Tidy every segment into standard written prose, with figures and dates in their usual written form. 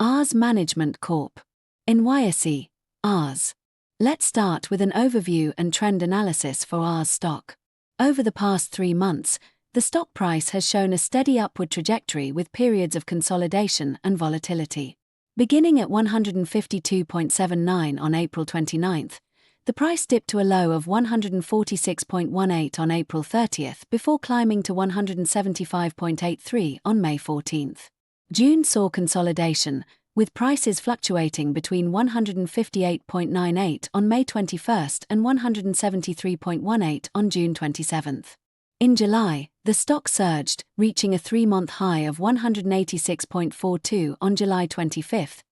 Ars Management Corp. NYSE, Ars. Let's start with an overview and trend analysis for Ars stock. Over the past 3 months, the stock price has shown a steady upward trajectory with periods of consolidation and volatility. Beginning at 152.79 on April 29th, the price dipped to a low of 146.18 on April 30th before climbing to 175.83 on May 14th. June saw consolidation, with prices fluctuating between 158.98 on May 21st and 173.18 on June 27th. In July, the stock surged, reaching a 3-month high of 186.42 on July 25th,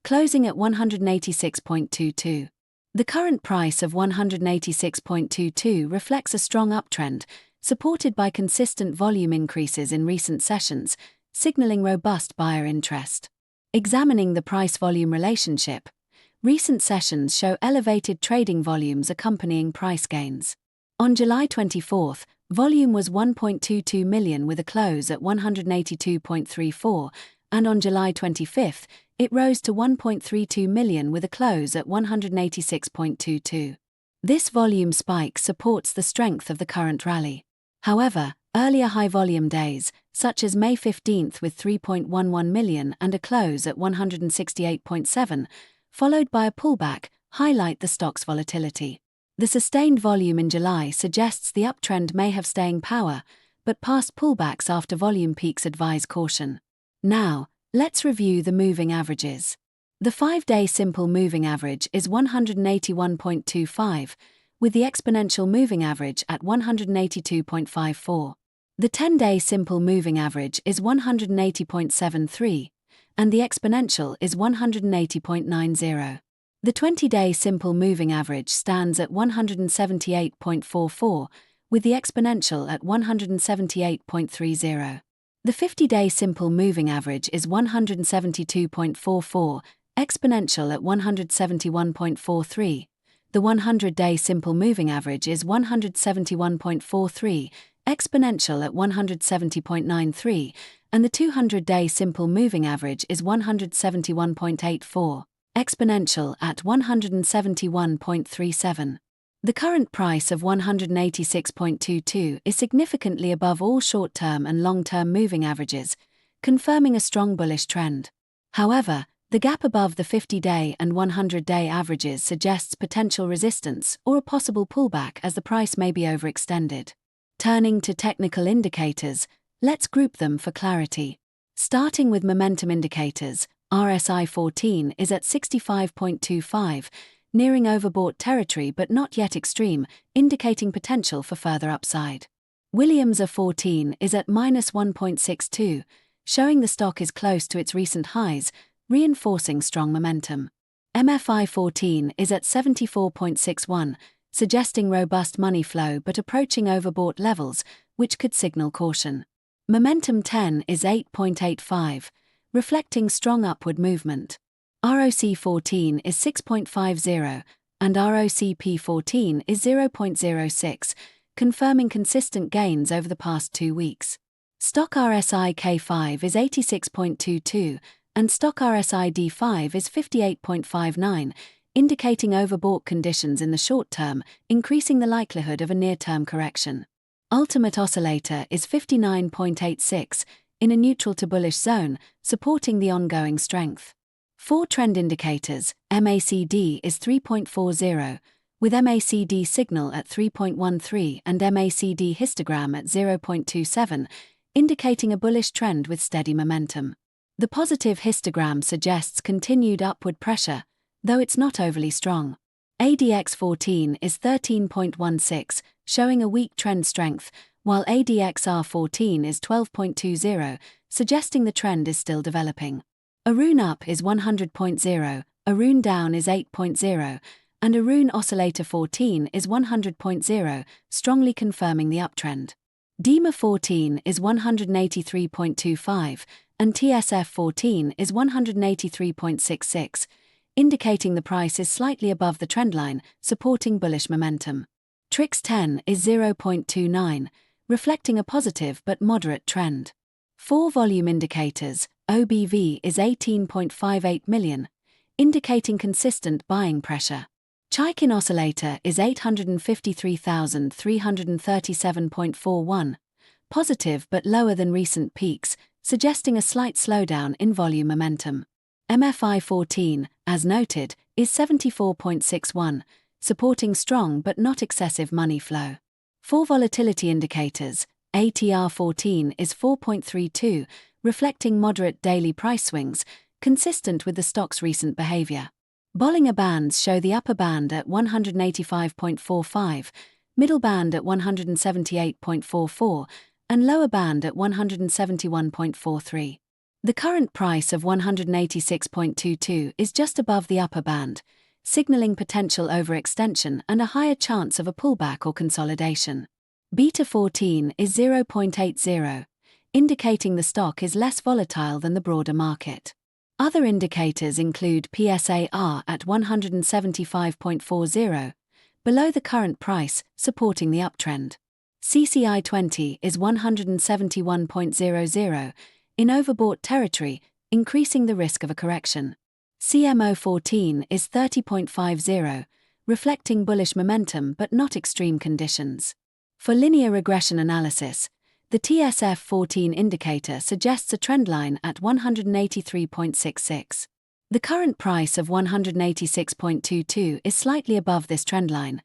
closing at 186.22. The current price of 186.22 reflects a strong uptrend, supported by consistent volume increases in recent sessions, signaling robust buyer interest. Examining the price-volume relationship, recent sessions show elevated trading volumes accompanying price gains. On July 24th, volume was 1.22 million with a close at 182.34, and on July 25th, it rose to 1.32 million with a close at 186.22. This volume spike supports the strength of the current rally. However, earlier high-volume days, such as May 15th with 3.11 million and a close at 168.7, followed by a pullback, highlight the stock's volatility. The sustained volume in July suggests the uptrend may have staying power, but past pullbacks after volume peaks advise caution. Now, let's review the moving averages. The 5-day simple moving average is 181.25, with the exponential moving average at 182.54. The 10-day simple moving average is 180.73, and the exponential is 180.90. The 20-day simple moving average stands at 178.44, with the exponential at 178.30. The 50-day simple moving average is 172.44, exponential at 171.43. The 100-day simple moving average is 171.43, exponential at 170.93, and the 200-day simple moving average is 171.84, exponential at 171.37. The current price of 186.22 is significantly above all short-term and long-term moving averages, confirming a strong bullish trend. However, the gap above the 50-day and 100-day averages suggests potential resistance or a possible pullback as the price may be overextended. Turning to technical indicators, let's group them for clarity. Starting with momentum indicators, RSI 14 is at 65.25, nearing overbought territory but not yet extreme, indicating potential for further upside. Williams A14 is at -1.62, showing the stock is close to its recent highs, reinforcing strong momentum. MFI 14 is at 74.61, suggesting robust money flow but approaching overbought levels, which could signal caution. Momentum 10 is 8.85, reflecting strong upward movement. ROC 14 is 6.50, and ROCP 14 is 0.06, confirming consistent gains over the past 2 weeks. Stock RSI K5 is 86.22, and stock RSI D5 is 58.59, indicating overbought conditions in the short term, increasing the likelihood of a near-term correction. Ultimate Oscillator is 59.86, in a neutral to bullish zone, supporting the ongoing strength. For trend indicators, MACD is 3.40, with MACD signal at 3.13 and MACD histogram at 0.27, indicating a bullish trend with steady momentum. The positive histogram suggests continued upward pressure, though it's not overly strong. ADX 14 is 13.16, showing a weak trend strength, while ADXR 14 is 12.20, suggesting the trend is still developing. Arun up is 100.0, Arun down is 8.0, and Arun Oscillator 14 is 100.0, strongly confirming the uptrend. DEMA 14 is 183.25, and TSF 14 is 183.66, indicating the price is slightly above the trendline, supporting bullish momentum. TRIX 10 is 0.29, reflecting a positive but moderate trend. For volume indicators, OBV is 18.58 million, indicating consistent buying pressure. Chaikin oscillator is 853,337.41, positive but lower than recent peaks, suggesting a slight slowdown in volume momentum. MFI 14, as noted, is 74.61, supporting strong but not excessive money flow. For volatility indicators, ATR 14 is 4.32, reflecting moderate daily price swings, consistent with the stock's recent behavior. Bollinger Bands show the upper band at 185.45, middle band at 178.44, and lower band at 171.43. The current price of 186.22 is just above the upper band, signaling potential overextension and a higher chance of a pullback or consolidation. Beta 14 is 0.80, indicating the stock is less volatile than the broader market. Other indicators include PSAR at 175.40, below the current price, supporting the uptrend. CCI 20 is 171.00, in overbought territory, increasing the risk of a correction. CMO 14 is 30.50, reflecting bullish momentum but not extreme conditions. For linear regression analysis, the TSF 14 indicator suggests a trendline at 183.66. The current price of 186.22 is slightly above this trendline,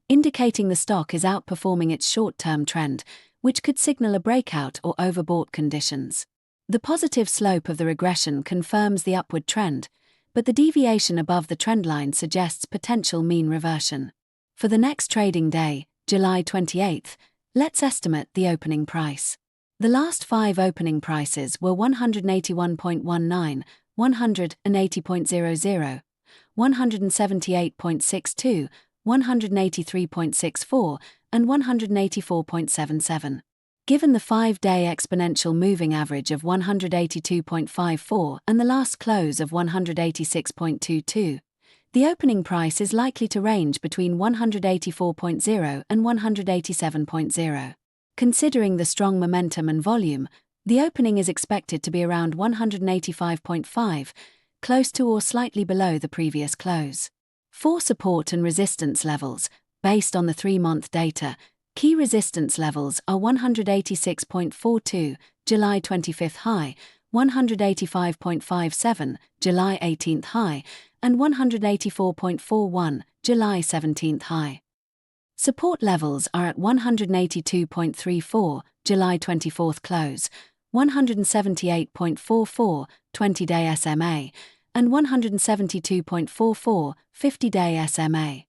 indicating the stock is outperforming its short-term trend, which could signal a breakout or overbought conditions. The positive slope of the regression confirms the upward trend, but the deviation above the trendline suggests potential mean reversion. For the next trading day, July 28th, let's estimate the opening price. The last 5 opening prices were 181.19, 180.00, 178.62, 183.64, and 184.77. Given the 5-day exponential moving average of 182.54 and the last close of 186.22, the opening price is likely to range between 184.0 and 187.0. Considering the strong momentum and volume, the opening is expected to be around 185.5, close to or slightly below the previous close. For support and resistance levels, based on the 3-month data, key resistance levels are 186.42, July 25th high, 185.57, July 18th high, and 184.41, July 17th high. Support levels are at 182.34, July 24th close, 178.44, 20-day SMA, and 172.44, 50-day SMA.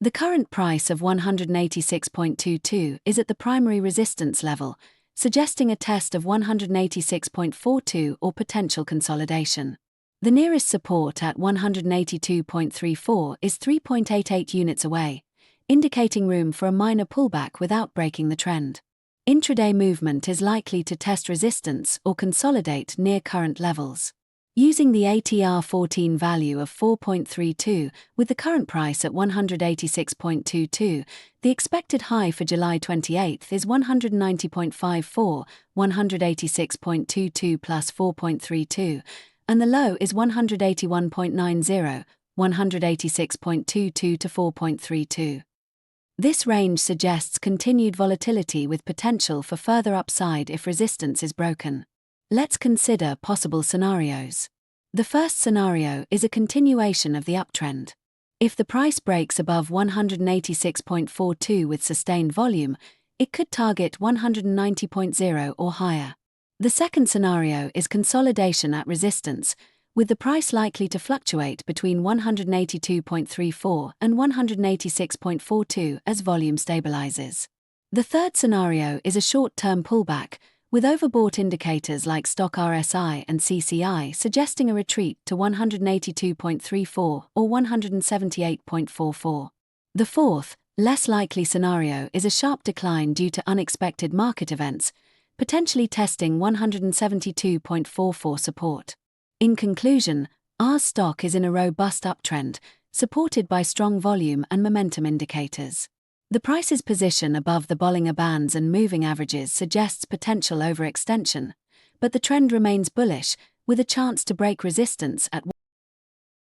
The current price of 186.22 is at the primary resistance level, suggesting a test of 186.42 or potential consolidation. The nearest support at 182.34 is 3.88 units away, indicating room for a minor pullback without breaking the trend. Intraday movement is likely to test resistance or consolidate near current levels. Using the ATR 14 value of 4.32 with the current price at 186.22, the expected high for July 28th is 190.54, 186.22 plus 4.32, and the low is 181.90, 186.22 to 4.32. This range suggests continued volatility with potential for further upside if resistance is broken. Let's consider possible scenarios. The first scenario is a continuation of the uptrend. If the price breaks above 186.42 with sustained volume, it could target 190.0 or higher. The second scenario is consolidation at resistance, with the price likely to fluctuate between 182.34 and 186.42 as volume stabilizes. The third scenario is a short-term pullback, with overbought indicators like stock RSI and CCI suggesting a retreat to 182.34 or 178.44. The fourth, less likely scenario is a sharp decline due to unexpected market events, potentially testing 172.44 support. In conclusion, our stock is in a robust uptrend, supported by strong volume and momentum indicators. The price's position above the Bollinger Bands and moving averages suggests potential overextension, but the trend remains bullish, with a chance to break resistance at